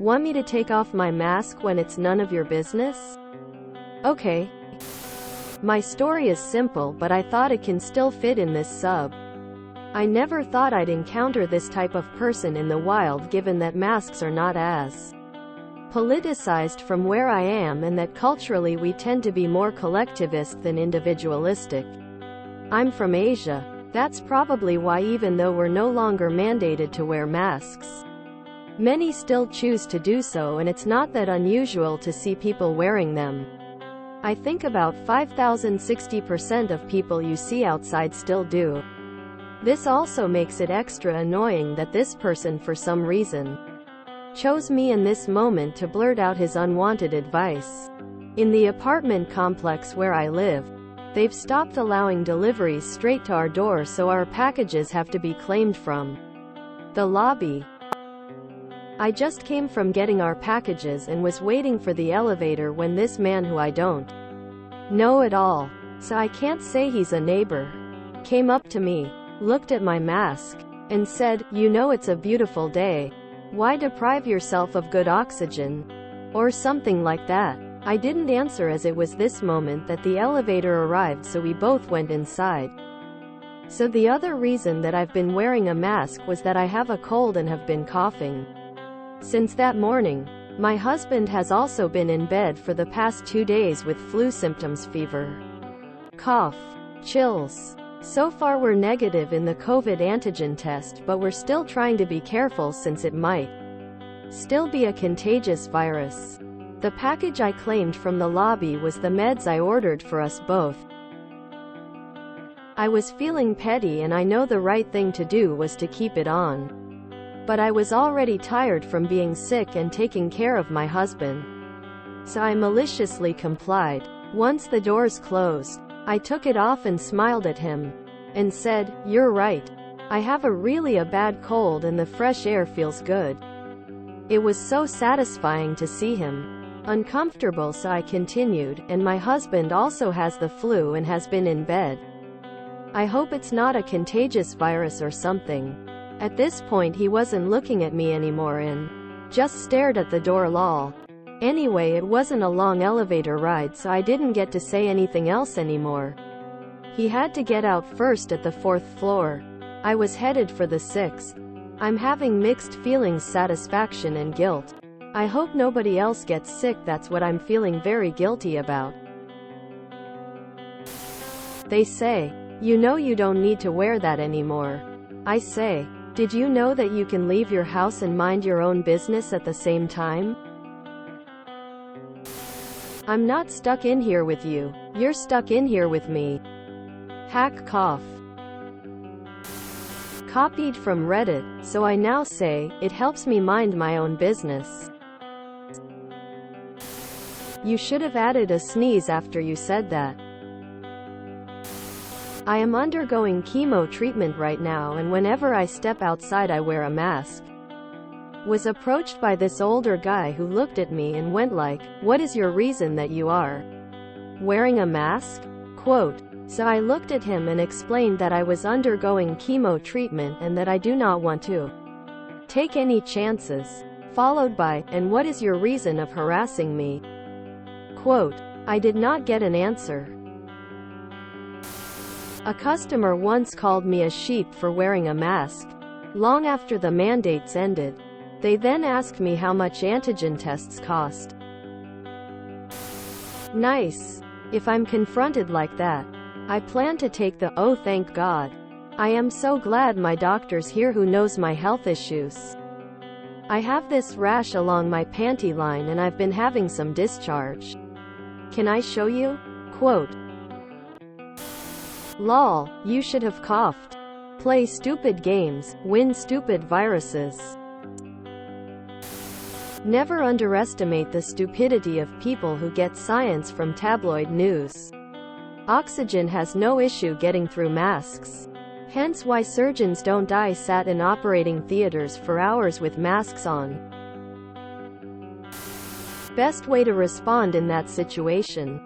Want me to take off my mask when it's none of your business? Okay. My story is simple, but I thought it can still fit in this sub. I never thought I'd encounter this type of person in the wild, given that masks are not as politicized from where I am, and that culturally we tend to be more collectivist than individualistic. I'm from Asia. That's probably why, even though we're no longer mandated to wear masks, many still choose to do so, and it's not that unusual to see people wearing them. I think about 5,060% of people you see outside still do. This also makes it extra annoying that this person, for some reason, chose me in this moment to blurt out his unwanted advice. In the apartment complex where I live, they've stopped allowing deliveries straight to our door, so our packages have to be claimed from the lobby. I just came from getting our packages and was waiting for the elevator when this man, who I don't know at all, so I can't say he's a neighbor, came up to me, looked at my mask, and said, "You know it's a beautiful day. Why deprive yourself of good oxygen?" Or something like that. I didn't answer, as it was this moment that the elevator arrived, so we both went inside. So the other reason that I've been wearing a mask was that I have a cold and have been coughing since that morning. My husband has also been in bed for the past 2 days with flu symptoms, fever, cough, chills. So far we're negative in the COVID antigen test, but we're still trying to be careful since it might still be a contagious virus. The package I claimed from the lobby was the meds I ordered for us both. I was feeling petty, and I know the right thing to do was to keep it on. But I was already tired from being sick and taking care of my husband. So I maliciously complied. Once the doors closed, I took it off and smiled at him, and said, "You're right. I have a really bad cold and the fresh air feels good." It was so satisfying to see him uncomfortable, so I continued, "And my husband also has the flu and has been in bed. I hope it's not a contagious virus or something." At this point he wasn't looking at me anymore and just stared at the door, lol. Anyway, it wasn't a long elevator ride, so I didn't get to say anything else anymore. He had to get out first at the 4th floor. I was headed for the 6th. I'm having mixed feelings, satisfaction and guilt. I hope nobody else gets sick, that's what I'm feeling very guilty about. They say, "You know you don't need to wear that anymore." I say, "Did you know that you can leave your house and mind your own business at the same time? I'm not stuck in here with you. You're stuck in here with me." Hack cough. Copied from Reddit, so I now say, "It helps me mind my own business." You should have added a sneeze after you said that. I am undergoing chemo treatment right now, and whenever I step outside I wear a mask. Was approached by this older guy who looked at me and went like, "What is your reason that you are wearing a mask?" Quote. So I looked at him and explained that I was undergoing chemo treatment and that I do not want to take any chances. Followed by, "And what is your reason of harassing me?" Quote. I did not get an answer. A customer once called me a sheep for wearing a mask. Long after the mandates ended, they then asked me how much antigen tests cost. Nice. If I'm confronted like that, I plan to take the "oh thank God. I am so glad my doctor's here who knows my health issues. I have this rash along my panty line and I've been having some discharge. Can I show you?" Quote. Lol, you should have coughed. Play stupid games, win stupid viruses. Never underestimate the stupidity of people who get science from tabloid news. Oxygen has no issue getting through masks. Hence why surgeons don't die sat in operating theaters for hours with masks on. Best way to respond in that situation.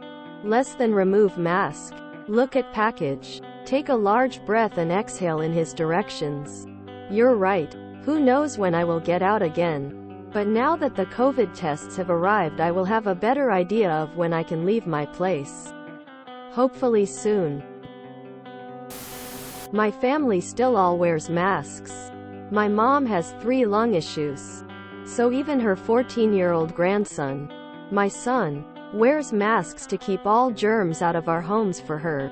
Less than remove mask. Look at package. Take a large breath and exhale in his directions. You're right. Who knows when I will get out again. But now that the COVID tests have arrived, I will have a better idea of when I can leave my place. Hopefully soon. My family still all wears masks. My mom has 3 lung issues. So even her 14-year-old grandson, my son, wears masks to keep all germs out of our homes for her.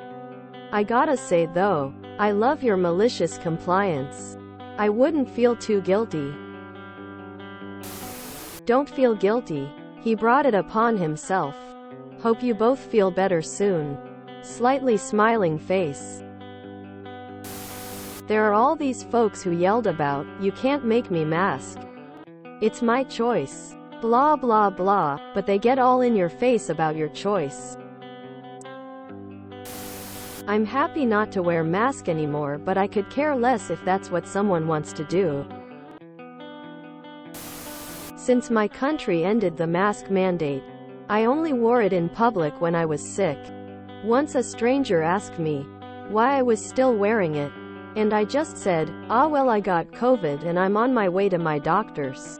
I gotta say though, I love your malicious compliance. I wouldn't feel too guilty. Don't feel guilty. He brought it upon himself. Hope you both feel better soon. Slightly smiling face. There are all these folks who yelled about, "You can't make me mask. It's my choice. Blah blah blah," but they get all in your face about your choice. I'm happy not to wear mask anymore, but I could care less if that's what someone wants to do. Since my country ended the mask mandate, I only wore it in public when I was sick. Once a stranger asked me why I was still wearing it, and I just said, "Ah well, I got COVID and I'm on my way to my doctor's."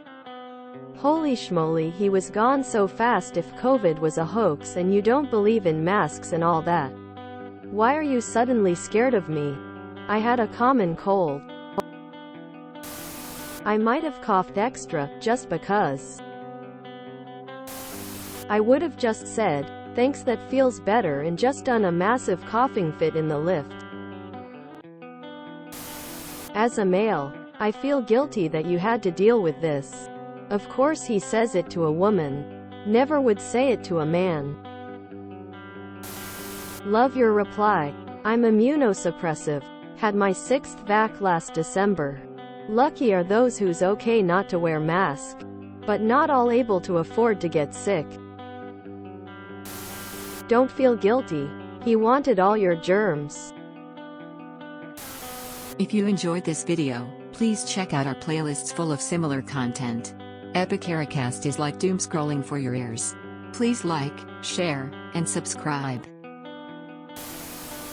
Holy schmoly, he was gone so fast. If COVID was a hoax and you don't believe in masks and all that, why are you suddenly scared of me? I had a common cold. I might have coughed extra, just because. I would have just said, "Thanks, that feels better," and just done a massive coughing fit in the lift. As a male, I feel guilty that you had to deal with this. Of course he says it to a woman. Never would say it to a man. Love your reply. I'm immunosuppressive. Had my 6th vac last December. Lucky are those who's okay not to wear mask, but not all able to afford to get sick. Don't feel guilty. He wanted all your germs. If you enjoyed this video, please check out our playlists full of similar content. Epicaricast is like doom scrolling for your ears. Please like, share, and subscribe.